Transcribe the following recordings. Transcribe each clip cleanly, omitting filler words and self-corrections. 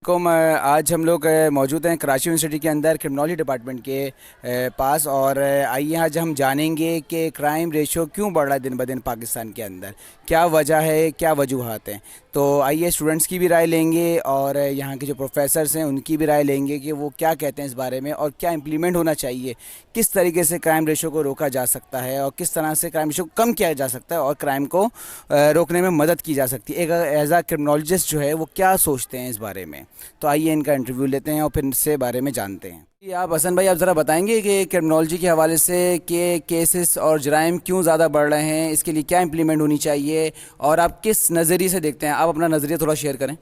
آج ہم لوگ موجود ہیں کراچی یونیورسٹی کے اندر کرمنالوجی ڈپارٹمنٹ کے پاس، اور آئیے آج ہم جانیں گے کہ کرائم ریشو کیوں بڑھ رہا ہے دن بدن پاکستان کے اندر، کیا وجہ ہے، کیا وجوہات ہیں۔ تو آئیے اسٹوڈنٹس کی بھی رائے لیں گے اور یہاں کے جو پروفیسرس ہیں ان کی بھی رائے لیں گے کہ وہ کیا کہتے ہیں اس بارے میں اور کیا امپلیمنٹ ہونا چاہیے، کس طریقے سے کرائم ریشو کو روکا جا سکتا ہے اور کس طرح سے کرائم ریشو کو کم کیا جا سکتا ہے اور کرائم کو روکنے میں مدد کی جا سکتی ہے۔ ایک ایز اے کرمنالوجسٹ جو ہے وہ کیا سوچتے ہیں اس بارے میں، تو آئیے ان کا انٹرویو لیتے ہیں اور پھر اس سے بارے میں جانتے ہیں۔ آپ حسن بھائی، آپ ذرا بتائیں گے کہ کرمنالوجی کے حوالے سے کہ کیسز اور جرائم کیوں زیادہ بڑھ رہے ہیں، اس کے لیے کیا امپلیمنٹ ہونی چاہیے اور آپ کس نظریے سے دیکھتے ہیں؟ آپ اپنا نظریہ تھوڑا شیئر کریں۔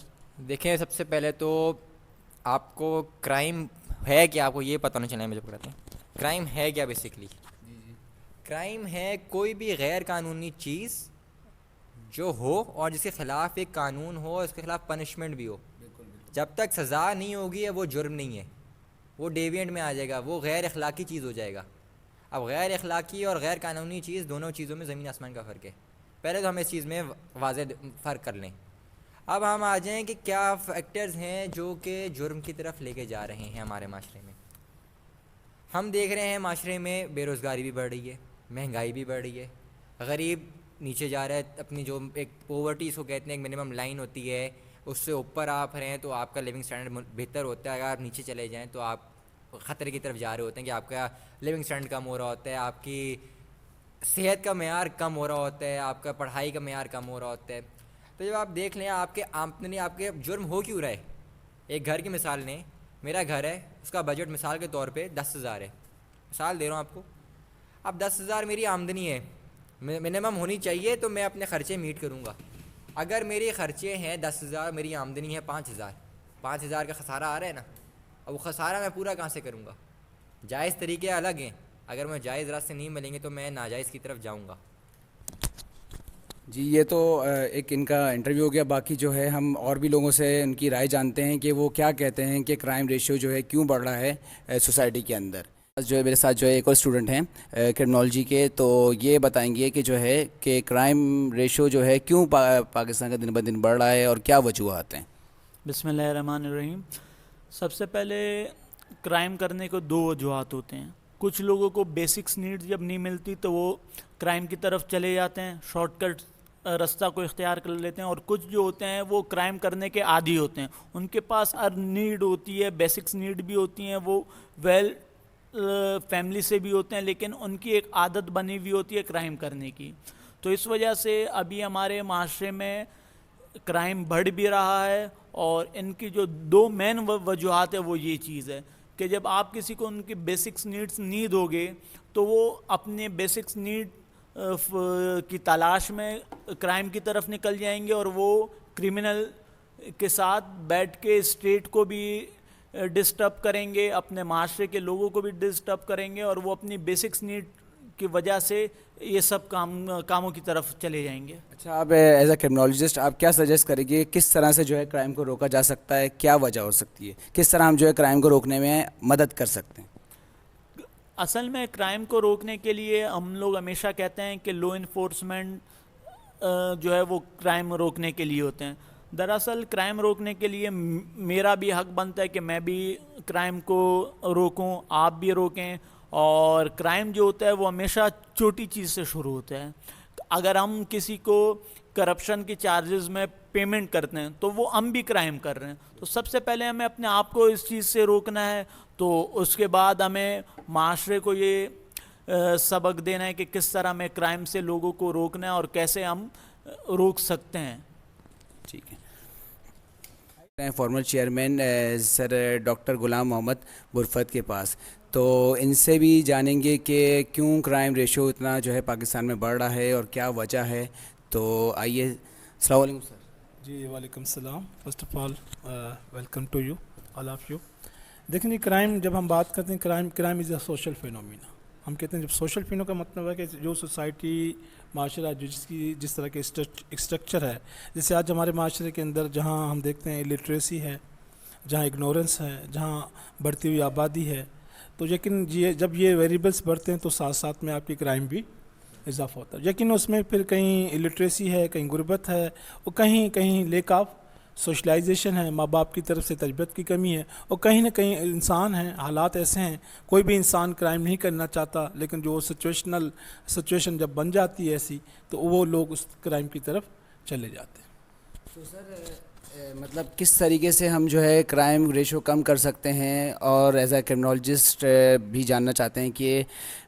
دیکھیں، سب سے پہلے تو آپ کو کرائم ہے کیا، آپ کو یہ پتہ نہیں چلنا ہے مجھے پڑھاتے ہیں کرائم ہے کیا۔ بیسکلی کرائم ہے کوئی بھی غیر قانونی چیز جو ہو اور جس کے خلاف ایک قانون ہو، اس کے خلاف پنشمنٹ بھی ہو۔ جب تک سزا نہیں ہوگی وہ جرم نہیں ہے، وہ ڈیوینٹ میں آ جائے گا، وہ غیر اخلاقی چیز ہو جائے گا۔ اب غیر اخلاقی اور غیر قانونی چیز، دونوں چیزوں میں زمین آسمان کا فرق ہے۔ پہلے تو ہم اس چیز میں واضح فرق کر لیں۔ اب ہم آ جائیں کہ کیا فیکٹرز ہیں جو کہ جرم کی طرف لے کے جا رہے ہیں ہمارے معاشرے میں۔ ہم دیکھ رہے ہیں معاشرے میں بے روزگاری بھی بڑھ رہی ہے، مہنگائی بھی بڑھ رہی ہے، غریب نیچے جا رہا ہے، اپنی جو ایک پوورٹی اس کو کہتے ہیں، ایک منیمم لائن ہوتی ہے، اس سے اوپر آپ رہیں تو آپ کا لیونگ سٹینڈرڈ بہتر ہوتا ہے۔ اگر آپ نیچے چلے جائیں تو آپ خطرے کی طرف جا رہے ہوتے ہیں کہ آپ کا لیونگ سٹینڈرڈ کم ہو رہا ہوتا ہے، آپ کی صحت کا معیار کم ہو رہا ہوتا ہے، آپ کا پڑھائی کا معیار کم ہو رہا ہوتا ہے۔ تو جب آپ دیکھ لیں آپ کے آمدنی، آپ کے جرم ہو کیوں رہا ہے۔ ایک گھر کی مثال لیں، میرا گھر ہے، اس کا بجٹ مثال کے طور پہ 10,000 ہے، مثال دے رہا ہوں آپ کو۔ اب 10,000 میری آمدنی ہے، منیمم ہونی چاہیے، تو میں اپنے خرچے میٹ کروں گا۔ اگر میرے خرچے ہیں 10,000، میری آمدنی ہے 5,000 کا خسارہ آ رہا ہے نا، اب وہ خسارہ میں پورا کہاں سے کروں گا؟ جائز طریقے الگ ہیں، اگر میں جائز راستے نہیں ملیں گے تو میں ناجائز کی طرف جاؤں گا۔ جی، یہ تو ایک ان کا انٹرویو ہو گیا۔ باقی جو ہے ہم اور بھی لوگوں سے ان کی رائے جانتے ہیں کہ وہ کیا کہتے ہیں کہ کرائم ریشیو جو ہے کیوں بڑھ رہا ہے سوسائٹی کے اندر۔ جو ہے میرے ساتھ جو ہے ایک اور اسٹوڈنٹ ہیں کرمنالوجی کے، تو یہ بتائیں گے کہ جو ہے کہ کرائم ریشیو جو ہے کیوں پاکستان کا دن بدن بڑھ رہا ہے اور کیا وجوہات ہیں۔ بسم اللہ الرحمن الرحیم۔ سب سے پہلے کرائم کرنے کو دو وجوہات ہوتے ہیں۔ کچھ لوگوں کو بیسکس نیڈز جب نہیں ملتی تو وہ کرائم کی طرف چلے جاتے ہیں، شارٹ کٹ راستہ کو اختیار کر لیتے ہیں، اور کچھ جو ہوتے ہیں وہ کرائم کرنے کے عادی ہوتے ہیں، ان کے پاس ہر نیڈ ہوتی ہے، بیسکس نیڈ بھی ہوتی ہیں، وہ ویل فیملی سے بھی ہوتے ہیں، لیکن ان کی ایک عادت بنی ہوئی ہوتی ہے کرائم کرنے کی۔ تو اس وجہ سے ابھی ہمارے معاشرے میں کرائم بڑھ بھی رہا ہے، اور ان کی جو دو مین وجوہات ہے وہ یہ چیز ہے کہ جب آپ کسی کو ان کی بیسکس نیڈز نہیں دو گے تو وہ اپنے بیسکس نیڈ کی تلاش میں کرائم کی طرف نکل جائیں گے، اور وہ کرمنل کے ساتھ بیٹھ کے اسٹیٹ کو بھی ڈسٹرب کریں گے، اپنے معاشرے کے لوگوں کو بھی ڈسٹرب کریں گے، اور وہ اپنی بیسکس نیڈ کی وجہ سے یہ سب کاموں کی طرف چلے جائیں گے۔ اچھا، آپ ایز اے کرمنالوجسٹ آپ کیا سجیسٹ کریں گے کس طرح سے جو ہے کرائم کو روکا جا سکتا ہے، کیا وجہ ہو سکتی ہے، کس طرح ہم جو ہے کرائم کو روکنے میں مدد کر سکتے ہیں؟ اصل میں کرائم کو روکنے کے لیے ہم لوگ ہمیشہ کہتے ہیں کہ لو انفورسمنٹ جو ہے وہ کرائم روکنے کے لیے ہوتے ہیں۔ دراصل کرائم روکنے کے لیے میرا بھی حق بنتا ہے کہ میں بھی کرائم کو روکوں، آپ بھی روکیں، اور کرائم جو ہوتا ہے وہ ہمیشہ چھوٹی چیز سے شروع ہوتا ہے۔ اگر ہم کسی کو کرپشن کی چارجز میں پیمنٹ کرتے ہیں تو وہ ہم بھی کرائم کر رہے ہیں۔ تو سب سے پہلے ہمیں اپنے آپ کو اس چیز سے روکنا ہے، تو اس کے بعد ہمیں معاشرے کو یہ سبق دینا ہے کہ کس طرح ہمیں کرائم سے لوگوں کو روکنا ہے اور کیسے ہم روک سکتے ہیں۔ ٹھیک ہے، farmer chairman sir doctor Ghulam محمد برفت کے پاس، تو ان سے بھی جانیں گے کہ کیوں کرائم ریشو اتنا جو ہے پاکستان میں بڑھ رہا ہے اور کیا وجہ ہے۔ تو آئیے، السلام علیکم سر۔ جی وعلیکم السلام۔ First of all welcome to you all of you. دیکھیں جی، کرائم جب ہم بات کرتے ہیں، crime is a social phenomena. ہم کہتے ہیں جب سوشل فینو کا مطلب ہے کہ جو سوسائٹی معاشرہ جس طرح کے اسٹرکچر ہے، جیسے آج ہمارے معاشرے کے اندر جہاں ہم دیکھتے ہیں الٹریسی ہے، جہاں اگنورنس ہے، جہاں بڑھتی ہوئی آبادی ہے، تو لیکن جب یہ ویریبلس بڑھتے ہیں تو ساتھ ساتھ میں آپ کی کرائم بھی اضافہ ہوتا ہے۔ لیکن اس میں پھر کہیں الٹریسی ہے، کہیں غربت ہے، اور کہیں لیک آف سوشلائزیشن ہے، ماں باپ کی طرف سے تربیت کی کمی ہے، اور کہیں نہ کہیں انسان ہیں، حالات ایسے ہیں، کوئی بھی انسان کرائم نہیں کرنا چاہتا، لیکن جو سچویشن جب بن جاتی ہے ایسی، تو وہ لوگ اس کرائم کی طرف چلے جاتے ہیں۔ تو سر مطلب کس طریقے سے ہم جو ہے کرائم ریشو کم کر سکتے ہیں، اور ایز اے کرمنالوجسٹ بھی جاننا چاہتے ہیں کہ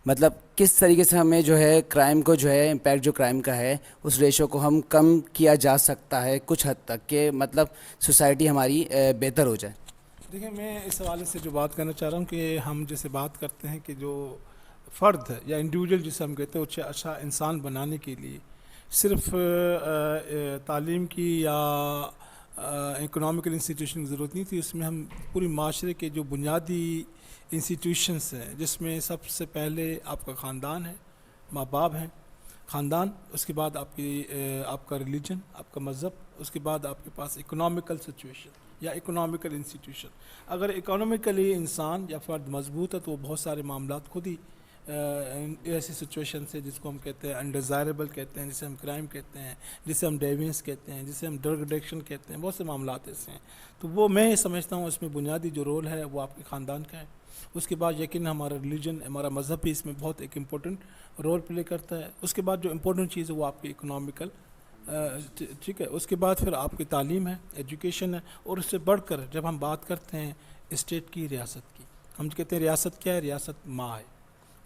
مطلب کس طریقے سے ہمیں جو ہے کرائم کو جو ہے امپیکٹ جو کرائم کا ہے اس ریشو کو ہم کم کیا جا سکتا ہے کچھ حد تک، کہ مطلب سوسائٹی ہماری بہتر ہو جائے؟ دیکھیں، میں اس حوالے سے جو بات کرنا چاہ رہا ہوں کہ ہم جیسے بات کرتے ہیں کہ جو فرد ہے یا انڈیویجول جسے ہم کہتے ہیں، وہ اچھا انسان بنانے کے لیے صرف تعلیم کی یا اکنامیکل انسٹیٹیوشن کی ضرورت نہیں تھی، اس میں ہم پوری معاشرے کے جو بنیادی انسٹیٹیوشنس ہیں، جس میں سب سے پہلے آپ کا خاندان ہے، ماں باپ ہیں، خاندان، اس کے بعد آپ کا ریلیجن، آپ کا مذہب، اس کے بعد آپ کے پاس اکنامیکل سچویشن یا اکنامیکل انسٹیٹیوشن۔ اگر اکنامیکلی انسان یا فرد مضبوط ہے تو وہ بہت سارے معاملات خود ہی ایسی سچویشن سے، جس کو ہم کہتے ہیں انڈیزائربل کہتے ہیں، جسے ہم کرائم کہتے ہیں، جسے ہم ڈیوینس کہتے ہیں، جسے ہم ڈرگ ایڈکشن کہتے ہیں، بہت سے معاملات ایسے ہیں۔ تو وہ میں یہ سمجھتا ہوں اس میں بنیادی جو رول ہے وہ آپ کے خاندان کا ہے۔ اس کے بعد یقیناً ہمارا ریلیجن، ہمارا مذہب بھی اس میں بہت ایک امپورٹنٹ رول پلے کرتا ہے۔ اس کے بعد جو امپورٹنٹ چیز ہے وہ آپ کی اکنامیکل، ٹھیک ہے، اس کے بعد پھر آپ کی تعلیم ہے، ایجوکیشن ہے، اور اس سے بڑھ کر جب ہم بات کرتے ہیں اسٹیٹ کی، ریاست کی، ہم کہتے ہیں ریاست کیا ہے؟ ریاست ماں ہے،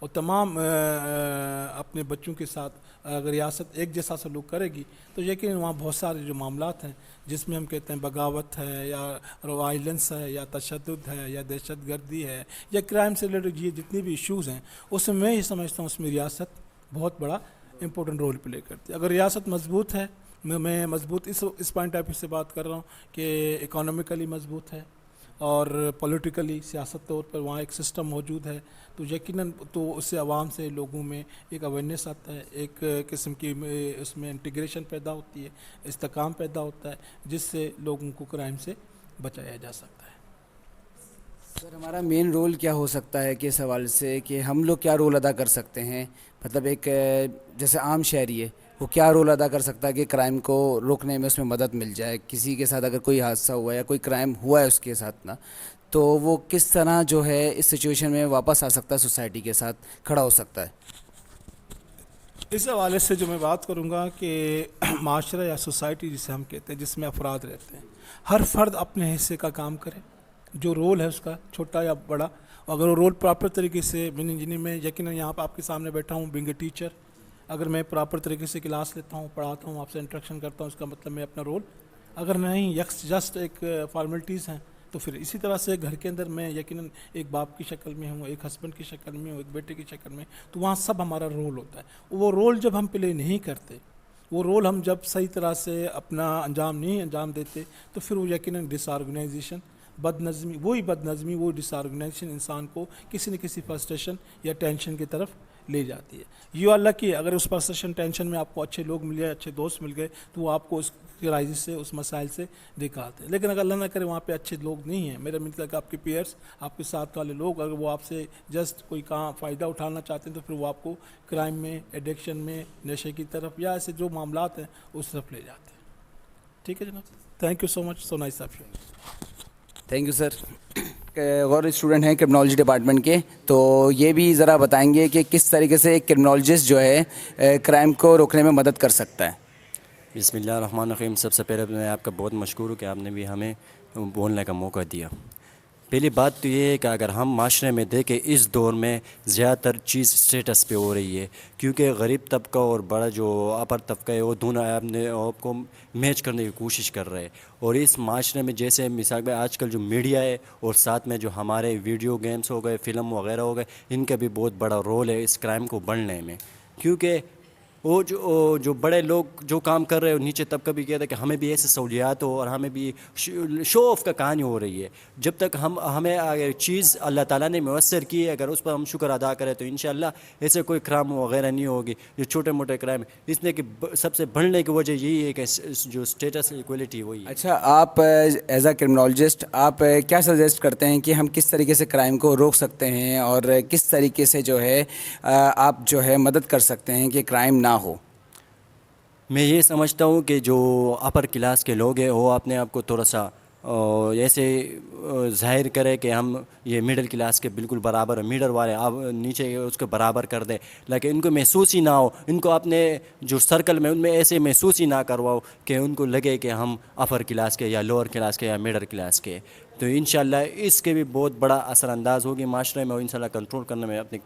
اور تمام اپنے بچوں کے ساتھ اگر ریاست ایک جیسا سلوک کرے گی تو یقیناً وہاں بہت سارے جو معاملات ہیں جس میں ہم کہتے ہیں بغاوت ہے یا وائلنس ہے یا تشدد ہے یا دہشت گردی ہے یا کرائم سے ریلیٹڈ یہ جتنی بھی ایشوز ہیں، اس میں یہ سمجھتا ہوں اس میں ریاست بہت بڑا امپورٹنٹ رول پلے کرتی ہے۔ اگر ریاست مضبوط ہے، میں مضبوط اس پوائنٹ آف ویو سے بات کر رہا ہوں کہ اکانومیکلی مضبوط ہے اور پولیٹیکلی سیاست طور پر وہاں ایک سسٹم موجود ہے، تو یقیناً تو اس سے عوام سے، لوگوں میں ایک اویئرنیس آتا ہے، ایک قسم کی اس میں انٹیگریشن پیدا ہوتی ہے، استحکام پیدا ہوتا ہے، جس سے لوگوں کو کرائم سے بچایا جا سکتا ہے۔ سر ہمارا مین رول کیا ہو سکتا ہے کہ اس حوالے سے کہ ہم لوگ کیا رول ادا کر سکتے ہیں، مطلب ایک جیسے عام شہری ہے وہ کیا رول ادا کر سکتا ہے کہ کرائم کو روکنے میں اس میں مدد مل جائے؟ کسی کے ساتھ اگر کوئی حادثہ ہوا ہے یا کوئی کرائم ہوا ہے اس کے ساتھ نا، تو وہ کس طرح جو ہے اس سچویشن میں واپس آ سکتا ہے، سوسائٹی کے ساتھ کھڑا ہو سکتا ہے؟ اس حوالے سے جو میں بات کروں گا کہ معاشرہ یا سوسائٹی جسے ہم کہتے ہیں، جس میں افراد رہتے ہیں، ہر فرد اپنے حصے کا کام کرے، جو رول ہے اس کا چھوٹا یا بڑا، اگر وہ رول پراپر طریقے سے میں یقیناً یہاں پہ آپ کے سامنے بیٹھا ہوں بینگ اے ٹیچر، اگر میں پراپر طریقے سے کلاس لیتا ہوں، پڑھاتا ہوں، آپ سے انٹریکشن کرتا ہوں، اس کا مطلب میں اپنا رول، اگر نہیں جسٹ ایک فارمیلٹیز ہیں، تو پھر اسی طرح سے گھر کے اندر میں یقیناً ایک باپ کی شکل میں ہوں، ایک ہسبینڈ کی شکل میں ہوں، ایک بیٹے کی شکل میں، تو وہاں سب ہمارا رول ہوتا ہے۔ وہ رول جب ہم پلے نہیں کرتے، وہ رول ہم جب صحیح طرح سے اپنا نہیں انجام دیتے، تو پھر وہ یقیناً ڈس آرگنائزیشن، بد نظمی، وہ ڈس آرگنائزیشن انسان کو کسی نہ کسی فرسٹریشن یا ٹینشن کی طرف لے جاتی ہے۔ یو اللہ کی اگر اس فرسٹریشن ٹینشن میں آپ کو اچھے لوگ مل گئے، اچھے دوست مل گئے، تو وہ آپ کو اس کرائسس سے، اس مسائل سے نکالتے ہیں۔ لیکن اگر اللہ نہ کرے وہاں پہ اچھے لوگ نہیں ہیں، میرا مطلب کہ آپ کے پیئرس، آپ کے ساتھ والے لوگ، اگر وہ آپ سے جسٹ کوئی کام فائدہ اٹھانا چاہتے ہیں، تو پھر وہ آپ کو کرائم میں، ایڈکشن میں، نشے کی طرف یا ایسے جو معاملات ہیں اس طرف لے جاتے ہیں۔ ٹھیک ہے جناب، thank you so much, so nice of you. Thank you sir. غور اسٹوڈنٹ ہیں کرمنالوجی ڈپارٹمنٹ کے، تو یہ بھی ذرا بتائیں گے کہ کس طریقے سے ایک کرمنالوجسٹ جو ہے کرائم کو روکنے میں مدد کر سکتا ہے؟ بسم اللہ الرحمن الرحیم۔ سب سے پہلے میں آپ کا بہت مشکور ہوں کہ آپ نے بھی ہمیں بولنے کا موقع دیا۔ پہلی بات تو یہ ہے کہ اگر ہم معاشرے میں دیکھیں، اس دور میں زیادہ تر چیز اسٹیٹس پہ ہو رہی ہے، کیونکہ غریب طبقہ اور بڑا جو اپر طبقہ ہے وہ دونوں اپنے آپ کو میچ کرنے کی کوشش کر رہے ہیں، اور اس معاشرے میں جیسے مثال میں آج کل جو میڈیا ہے اور ساتھ میں جو ہمارے ویڈیو گیمز ہو گئے، فلم وغیرہ ہو گئے، ان کا بھی بہت بڑا رول ہے اس کرائم کو بڑھنے میں، کیونکہ وہ جو بڑے لوگ جو کام کر رہے ہیں، نیچے طبقہ بھی کہتا ہے کہ ہمیں بھی ایسے سہولیات ہو اور ہمیں بھی شو آف کا کہانی ہو رہی ہے۔ جب تک ہمیں اگر چیز اللہ تعالیٰ نے میسر کی ہے، اگر اس پر ہم شکر ادا کریں تو انشاءاللہ ایسے کوئی کرائم وغیرہ نہیں ہوگی، جو چھوٹے موٹے کرائم، اس لیے کہ سب سے بڑھنے کی وجہ یہی ہے کہ جو اسٹیٹس ایکویلٹی وہی ہے۔ اچھا، آپ ایز اے کرمنالوجسٹ آپ کیا سجیسٹ کرتے ہیں کہ ہم کس طریقے سے کرائم کو روک سکتے ہیں، اور کس طریقے سے جو ہے آپ جو ہے مدد کر سکتے ہیں کہ کرائم نہ ہو؟ میں یہ سمجھتا ہوں کہ جو اپر کلاس کے لوگ ہیں وہ اپنے آپ کو تھوڑا سا ایسے ظاہر کرے کہ ہم یہ مڈل کلاس کے بالکل برابر میڈل والے آپ نیچے اس کے برابر کر دیں، لیکن ان کو محسوس ہی نہ ہو، ان کو اپنے جو سرکل میں ان میں ایسے محسوس ہی نہ کرواؤ کہ ان کو لگے کہ ہم اپر کلاس کے یا لوور کلاس کے یا مڈل کلاس کے. تو انشاءاللہ اس کے بھی بہت بڑا اثر انداز ہوگی معاشرے میں، اور انشاءاللہ کنٹرول کرنے میں اپنے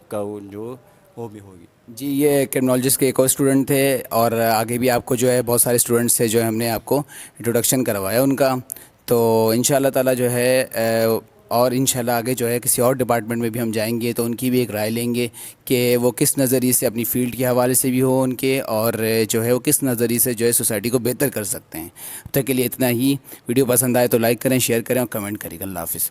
کا جو وہ بھی ہوگی. جی یہ کرمنالوجسٹ کے ایک اور اسٹوڈنٹ تھے، اور آگے بھی آپ کو جو ہے بہت سارے اسٹوڈنٹس تھے جو ہم نے آپ کو انٹروڈکشن کروایا ان کا. تو ان شاء اللہ تعالیٰ جو ہے اور انشاءاللہ آگے جو ہے کسی اور ڈپارٹمنٹ میں بھی ہم جائیں گے تو ان کی بھی ایک رائے لیں گے کہ وہ کس نظریے سے اپنی فیلڈ کے حوالے سے بھی ہو ان کے، اور جو ہے وہ کس نظریے سے جو ہے سوسائٹی کو بہتر کر سکتے ہیں. اب تک کے لیے اتنا ہی. ویڈیو پسند آئے تو لائک کریں، شیئر کریں اور کمنٹ کریں. اللہ حافظ.